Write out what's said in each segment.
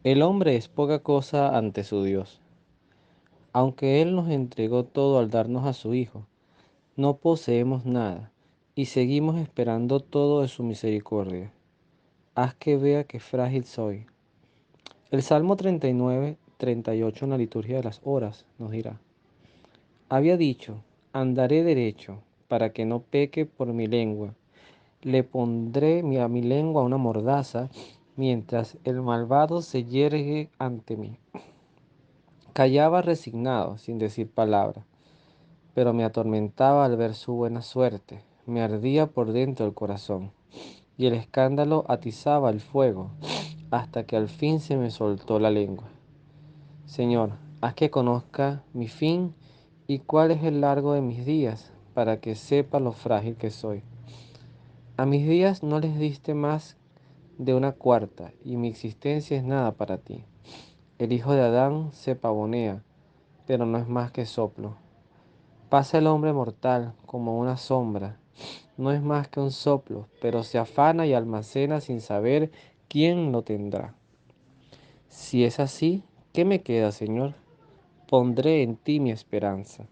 El hombre es poca cosa ante su Dios. Aunque Él nos entregó todo al darnos a su Hijo, no poseemos nada y seguimos esperando todo de su misericordia. Haz que vea qué frágil soy. El Salmo 39, 38 en la liturgia de las horas nos dirá: había dicho, andaré derecho, para que no peque por mi lengua. Le pondré a mi lengua una mordaza, mientras el malvado se yergue ante mí. Callaba resignado, sin decir palabra, pero me atormentaba al ver su buena suerte. Me ardía por dentro el corazón, y el escándalo atizaba el fuego, hasta que al fin se me soltó la lengua. Señor, haz que conozca mi fin y cuál es el largo de mis días, para que sepa lo frágil que soy. A mis días no les diste más de una cuarta, y mi existencia es nada para ti. El hijo de Adán se pavonea, pero no es más que soplo. Pasa el hombre mortal como una sombra, no es más que un soplo, pero se afana y almacena sin saber quién lo tendrá. Si es así, ¿qué me queda, Señor? Pondré en ti mi esperanza.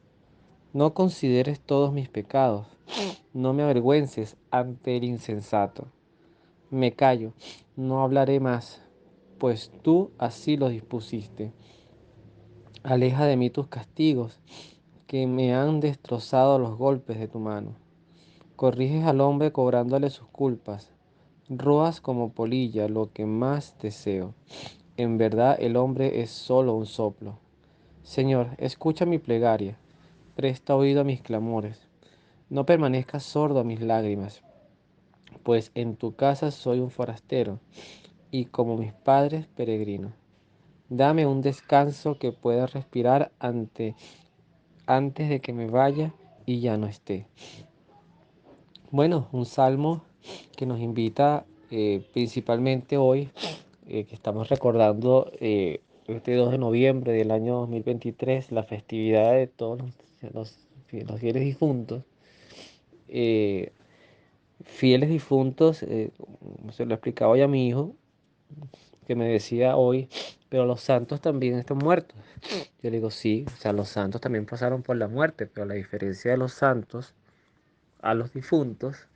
No consideres todos mis pecados, no me avergüences ante el insensato. Me callo, no hablaré más, pues tú así lo dispusiste. Aleja de mí tus castigos, que me han destrozado los golpes de tu mano. Corriges al hombre cobrándole sus culpas. Roas como polilla lo que más deseo. En verdad el hombre es solo un soplo. Señor, escucha mi plegaria. Presta oído a mis clamores. No permanezcas sordo a mis lágrimas, pues en tu casa soy un forastero y como mis padres peregrino. Dame un descanso que pueda respirar antes de que me vaya y ya no esté. Bueno, un salmo que nos invita principalmente hoy, que estamos recordando este 2 de noviembre del año 2023, la festividad de todos los fieles difuntos. eh, Fieles difuntos, como se lo explicaba hoy a mi hijo, que me decía hoy, pero los santos también están muertos. Yo le digo, sí, o sea, los santos también pasaron por la muerte, pero la diferencia de los santos a los difuntos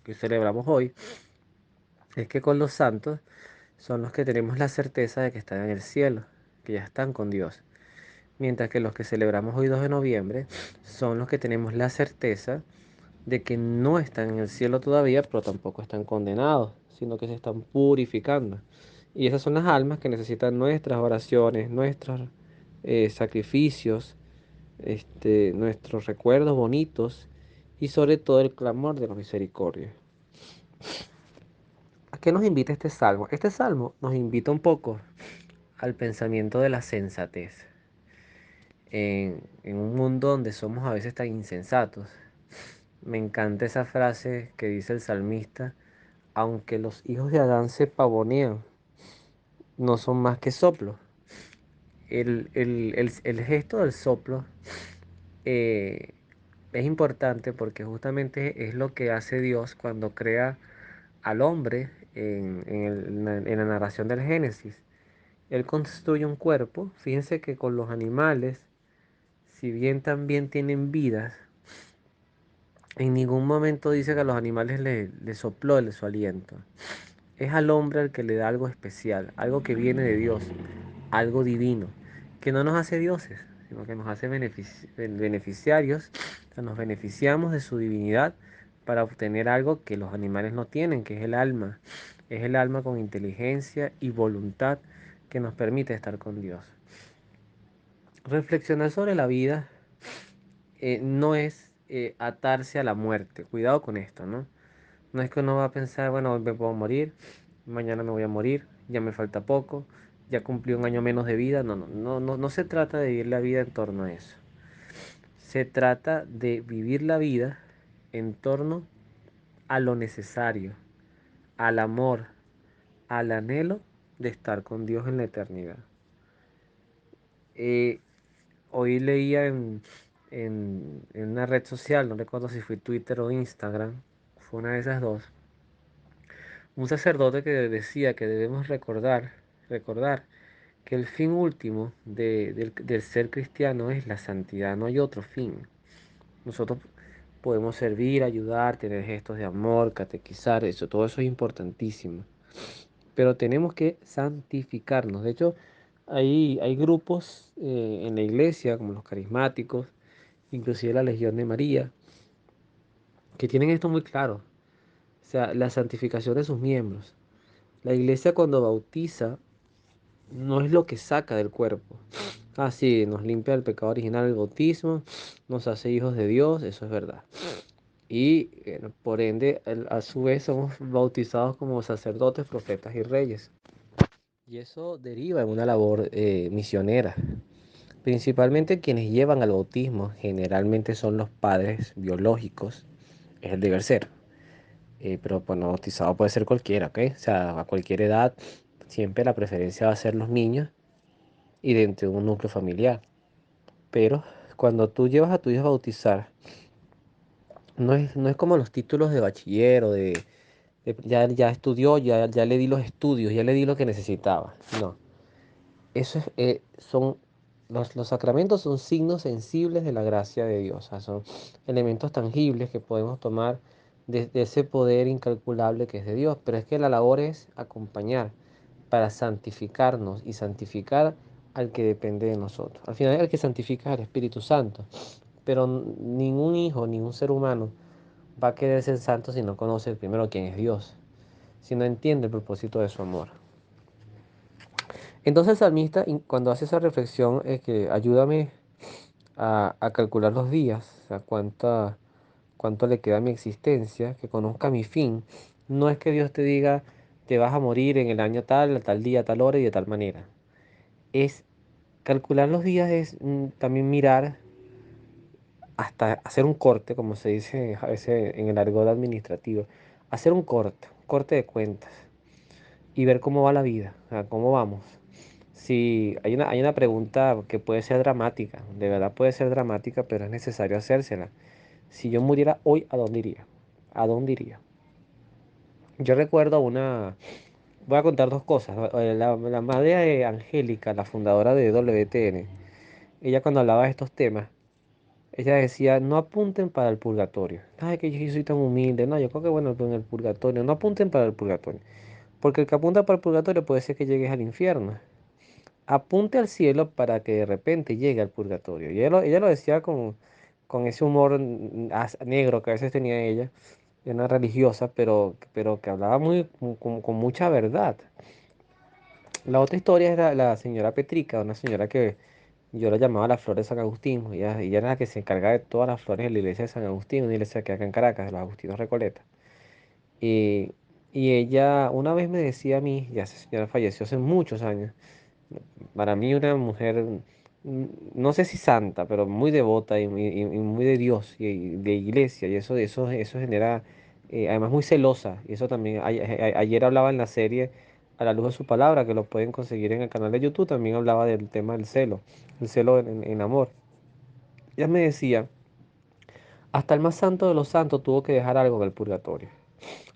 que celebramos hoy es que con los santos son los que tenemos la certeza de que están en el cielo, que ya están con Dios. Mientras que los que celebramos hoy 2 de noviembre son los que tenemos la certeza de que no están en el cielo todavía, pero tampoco están condenados, sino que se están purificando. Y esas son las almas que necesitan nuestras oraciones, nuestros sacrificios, nuestros recuerdos bonitos y sobre todo el clamor de la misericordia. ¿A qué nos invita este salmo? Este salmo nos invita un poco al pensamiento de la sensatez. En un mundo donde somos a veces tan insensatos, me encanta esa frase que dice el salmista: aunque los hijos de Adán se pavonean, no son más que soplos. El gesto del soplo eh, es importante porque justamente es lo que hace Dios cuando crea al hombre en la narración del Génesis. Él construye un cuerpo. Fíjense que con los animales, si bien también tienen vidas, en ningún momento dice que a los animales le sopló su aliento. Es al hombre al que le da algo especial, algo que viene de Dios, algo divino, que no nos hace dioses, sino que nos hace beneficiarios. O sea, nos beneficiamos de su divinidad para obtener algo que los animales no tienen, que es el alma. Es el alma con inteligencia y voluntad que nos permite estar con Dios. Reflexionar sobre la vida no es atarse a la muerte. Cuidado con esto, ¿no? No es que uno va a pensar, bueno, hoy me puedo morir, mañana me voy a morir, ya me falta poco, ya cumplí un año menos de vida. No, no, no, no, no se trata de vivir la vida en torno a eso. Se trata de vivir la vida en torno a lo necesario, al amor, al anhelo de estar con Dios en la eternidad. Eh, Hoy leía en una red social, no recuerdo si fue Twitter o Instagram, fue una de esas dos, un sacerdote que decía que debemos recordar recordar que el fin último del ser cristiano es la santidad, no hay otro fin. Nosotros podemos servir, ayudar, tener gestos de amor, catequizar, eso, todo eso es importantísimo. Pero tenemos que santificarnos. De hecho, hay grupos en la iglesia, como los carismáticos, inclusive la Legión de María, que tienen esto muy claro. O sea, la santificación de sus miembros. La iglesia cuando bautiza no es lo que saca del cuerpo. Ah, sí, nos limpia el pecado original el bautismo, nos hace hijos de Dios, eso es verdad. Y por ende, a su vez somos bautizados como sacerdotes, profetas y reyes. Y eso deriva en una labor misionera. Principalmente quienes llevan al bautismo generalmente son los padres biológicos, es el deber ser. Pero bueno, bautizado puede ser cualquiera, ¿ok? O sea, a cualquier edad, siempre la preferencia va a ser los niños y dentro de un núcleo familiar. Pero cuando tú llevas a tu hijo a bautizar, no es como los títulos de bachiller o ya estudió, ya le di los estudios, ya le di lo que necesitaba. No, eso es, los sacramentos son signos sensibles de la gracia de Dios, o sea, son elementos tangibles que podemos tomar de ese poder incalculable que es de Dios, pero es que la labor es acompañar para santificarnos y santificar al que depende de nosotros. Al final el que santifica es el Espíritu Santo, pero ningún hijo, ningún ser humano va a querer ser santo si no conoce primero quién es Dios, si no entiende el propósito de su amor. Entonces el salmista, cuando hace esa reflexión, es que ayúdame a calcular los días, o sea, cuánto le queda a mi existencia, que conozca mi fin. No es que Dios te diga, te vas a morir en el año tal, a tal día, a tal hora y de tal manera. Es calcular los días es también mirar hasta hacer un corte, como se dice a veces en el argot administrativo, hacer un corte de cuentas y ver cómo va la vida, o sea, cómo vamos. Si hay una pregunta que puede ser dramática, de verdad puede ser dramática, pero es necesario hacérsela. Si yo muriera hoy, ¿a dónde iría? ¿A dónde iría? Yo recuerdo voy a contar dos cosas. La madre de Angélica, la fundadora de WTN, ella cuando hablaba de estos temas, ella decía, no apunten para el purgatorio. Ay, que yo soy tan humilde. No, yo creo que bueno, en el purgatorio. No apunten para el purgatorio. Porque el que apunta para el purgatorio puede ser que llegues al infierno. Apunte al cielo para que de repente llegue al purgatorio. Y ella lo decía con ese humor negro que a veces tenía ella, era una religiosa, pero que hablaba con mucha verdad. La otra historia era la señora Petrica, una señora que yo la llamaba la flor de San Agustín. Ella era la que se encargaba de todas las flores de la iglesia de San Agustín, una iglesia que hay acá en Caracas, de los Agustinos Recoleta. Y, y ella una vez me decía a mí, ya falleció hace muchos años, para mí una mujer, no sé si santa, pero muy devota y muy de Dios y de iglesia, y eso genera, además muy celosa, y eso también, ayer hablaba en la serie A la luz de su palabra, que lo pueden conseguir en el canal de YouTube, también hablaba del tema del celo, el celo en amor. Ella me decía, hasta el más santo de los santos tuvo que dejar algo en el purgatorio.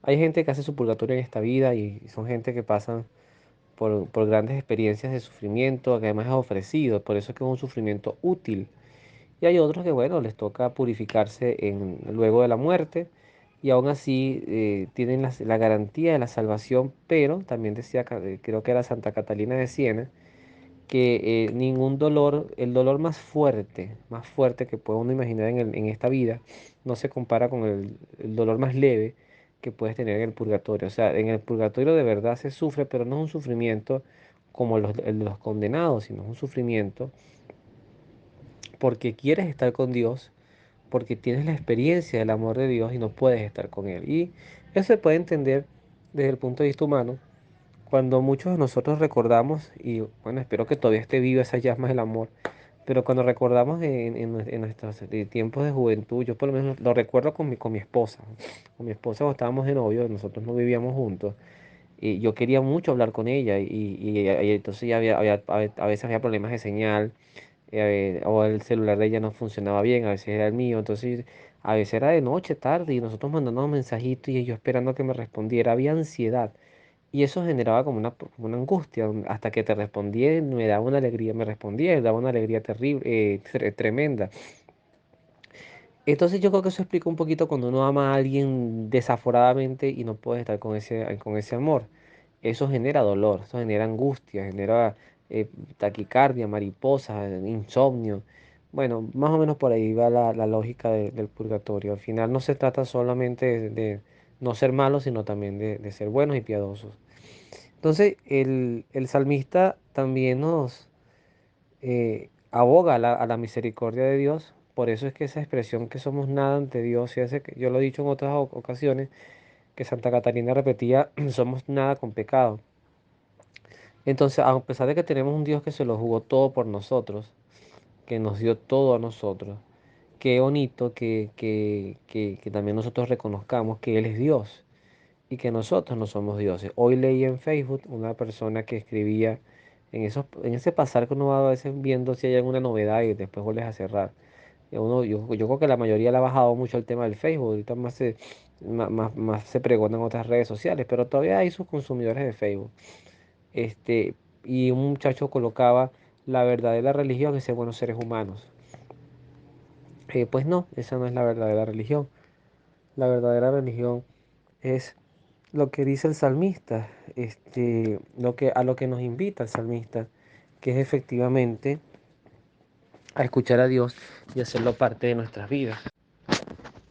Hay gente que hace su purgatorio en esta vida y son gente que pasan por grandes experiencias de sufrimiento, que además es ofrecido, por eso es que es un sufrimiento útil. Y hay otros que, bueno, les toca purificarse luego de la muerte y aún así tienen la garantía de la salvación, pero también decía, creo que era Santa Catalina de Siena, que ningún dolor, el dolor más fuerte que puede uno imaginar en esta vida, no se compara con el dolor más leve que puedes tener en el purgatorio. O sea, en el purgatorio de verdad se sufre, pero no es un sufrimiento como el de los condenados, sino es un sufrimiento porque quieres estar con Dios, porque tienes la experiencia del amor de Dios y no puedes estar con Él. Y eso se puede entender desde el punto de vista humano cuando muchos de nosotros recordamos, y bueno, espero que todavía esté viva esa llama del amor, pero cuando recordamos en nuestros tiempos de juventud, yo por lo menos lo recuerdo con mi esposa. Con mi esposa cuando estábamos de novios, nosotros no vivíamos juntos, y yo quería mucho hablar con ella, y entonces ya a veces había problemas de señal, o el celular de ella no funcionaba bien, a veces era el mío, entonces a veces era de noche, tarde, y nosotros mandando mensajitos y yo esperando que me respondiera, había ansiedad. Y eso generaba como una angustia, hasta que te respondía, y me daba una alegría, me respondía, y me daba una alegría terrible, tremenda. Entonces yo creo que eso explica un poquito cuando uno ama a alguien desaforadamente y no puede estar con ese amor. Eso genera dolor, eso genera angustia, genera taquicardia, mariposas, insomnio. Bueno, más o menos por ahí va la lógica del purgatorio. Al final no se trata solamente de no ser malos, sino también de ser buenos y piadosos. Entonces el salmista también nos aboga a a la misericordia de Dios. Por eso es que esa expresión que somos nada ante Dios, yo lo he dicho en otras ocasiones, que Santa Catarina repetía, somos nada con pecado. Entonces, a pesar de que tenemos un Dios que se lo jugó todo por nosotros, que nos dio todo a nosotros, qué bonito que también nosotros reconozcamos que Él es Dios y que nosotros no somos dioses. Hoy leí en Facebook una persona que escribía en ese pasar que uno va a veces viendo si hay alguna novedad y después vuelves a cerrar. Yo creo que la mayoría le ha bajado mucho el tema del Facebook, ahorita más se pregona en otras redes sociales, pero todavía hay sus consumidores de Facebook. Este, y un muchacho colocaba la verdadera religión es ser buenos seres humanos. Pues no, esa no es la verdadera religión. La verdadera religión es lo que dice el salmista, a lo que nos invita el salmista, que es efectivamente a escuchar a Dios y hacerlo parte de nuestras vidas.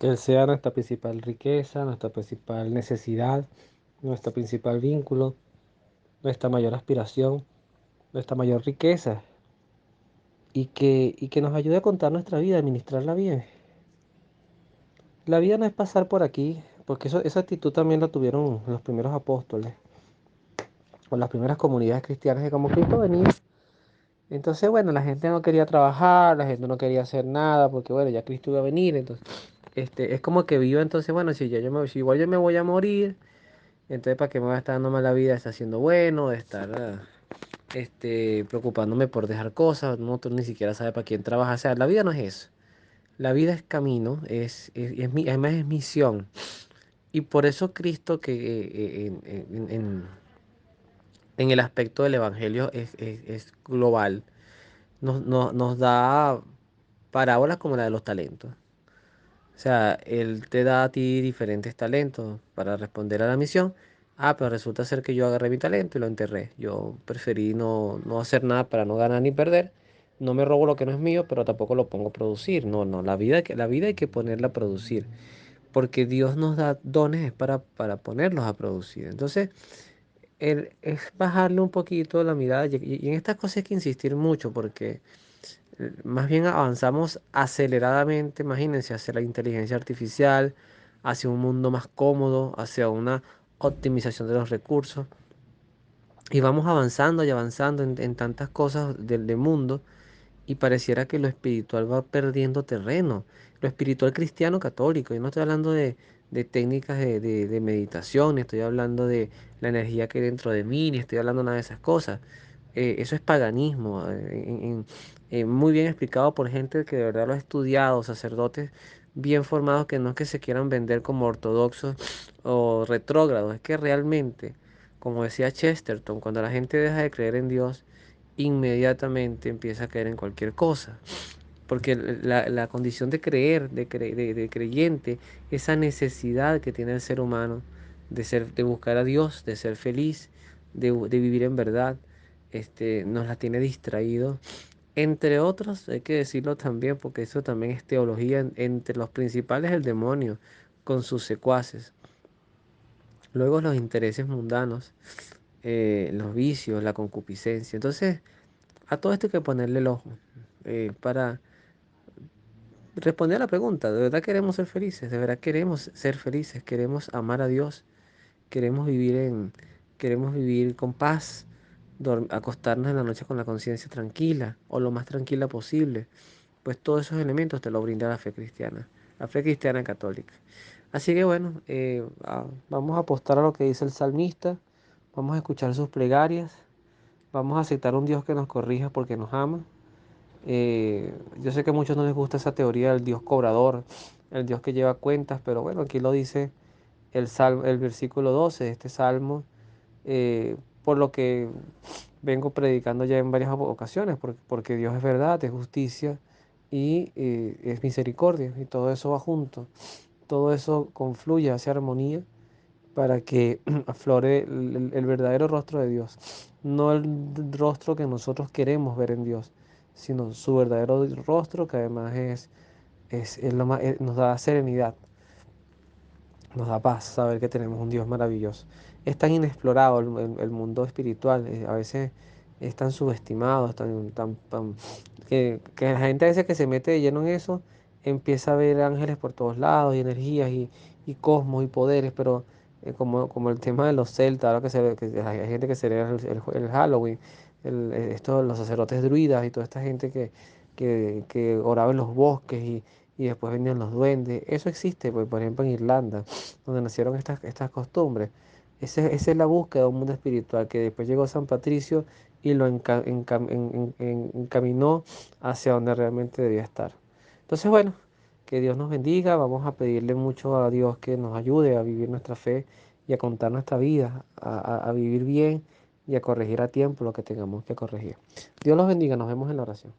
Que Él sea nuestra principal riqueza, nuestra principal necesidad, nuestro principal vínculo, nuestra mayor aspiración, nuestra mayor riqueza, y que nos ayude a contar nuestra vida, a administrarla bien. La vida no es pasar por aquí, porque esa actitud también la tuvieron los primeros apóstoles o las primeras comunidades cristianas, de como Cristo venía. Entonces, bueno, la gente no quería trabajar, la gente no quería hacer nada, porque bueno, ya Cristo iba a venir. Entonces, es como que vivo, entonces, bueno, si igual yo me voy a morir, entonces ¿para qué me va a estar dando mala vida de estar haciendo bueno, de estar preocupándome por dejar cosas? No, tú ni siquiera sabes para quién trabaja. O sea, la vida no es eso. La vida es camino, además es misión. Y por eso Cristo, que en el aspecto del Evangelio es global, nos da parábolas como la de los talentos. O sea, Él te da a ti diferentes talentos para responder a la misión. Ah, pero resulta ser que yo agarré mi talento y lo enterré. Yo preferí no hacer nada para no ganar ni perder. No me robo lo que no es mío, pero tampoco lo pongo a producir. No, no, la vida hay que ponerla a producir. Porque Dios nos da dones es para ponerlos a producir. Entonces, es bajarle un poquito la mirada. Y en estas cosas hay que insistir mucho porque más bien avanzamos aceleradamente, imagínense, hacia la inteligencia artificial, hacia un mundo más cómodo, hacia una optimización de los recursos. Y vamos avanzando y avanzando en tantas cosas del mundo y pareciera que lo espiritual va perdiendo terreno. Lo espiritual cristiano católico. Yo no estoy hablando de técnicas de meditación, ni estoy hablando de la energía que hay dentro de mí, ni estoy hablando nada de esas cosas. Eso es paganismo, muy bien explicado por gente que de verdad lo ha estudiado, sacerdotes bien formados que no es que se quieran vender como ortodoxos o retrógrados, es que realmente, como decía Chesterton, cuando la gente deja de creer en Dios, inmediatamente empieza a creer en cualquier cosa. Porque la condición de creer, de creyente, esa necesidad que tiene el ser humano de buscar a Dios, de ser feliz, de vivir en verdad, nos la tiene distraído. Entre otros, hay que decirlo también, porque eso también es teología, entre los principales el demonio, con sus secuaces. Luego los intereses mundanos, los vicios, la concupiscencia. Entonces, a todo esto hay que ponerle el ojo para responder a la pregunta, ¿de verdad queremos ser felices? ¿De verdad queremos ser felices? ¿Queremos amar a Dios? ¿Queremos queremos vivir con paz? Acostarnos en la noche con la conciencia tranquila o lo más tranquila posible. Pues todos esos elementos te lo brinda la fe cristiana católica. Así que bueno, vamos a apostar a lo que dice el salmista, vamos a escuchar sus plegarias, vamos a aceptar un Dios que nos corrija porque nos ama. Yo sé que a muchos no les gusta esa teoría del Dios cobrador, el Dios que lleva cuentas, pero bueno, aquí lo dice el versículo 12 de este salmo. por lo que vengo predicando ya en varias ocasiones, porque Dios es verdad, es justicia y es misericordia, y todo eso va junto, todo eso confluye hacia armonía para que aflore el verdadero rostro de Dios, no el rostro que nosotros queremos ver en Dios, sino su verdadero rostro que además es nos da serenidad, nos da paz saber que tenemos un Dios maravilloso. Es tan inexplorado el mundo espiritual, a veces es tan subestimado, que la gente a veces que se mete de lleno en eso empieza a ver ángeles por todos lados y energías y cosmos y poderes, pero como el tema de los celtas, ahora que hay gente que celebra el Halloween, los sacerdotes druidas y toda esta gente que oraba en los bosques y después venían los duendes, eso existe, pues, por ejemplo en Irlanda donde nacieron estas costumbres. Esa es la búsqueda de un mundo espiritual que después llegó San Patricio y lo encaminó hacia donde realmente debía estar. Entonces, bueno, que Dios nos bendiga, vamos a pedirle mucho a Dios que nos ayude a vivir nuestra fe y a contar nuestra vida, a vivir bien y a corregir a tiempo lo que tengamos que corregir. Dios los bendiga, nos vemos en la oración.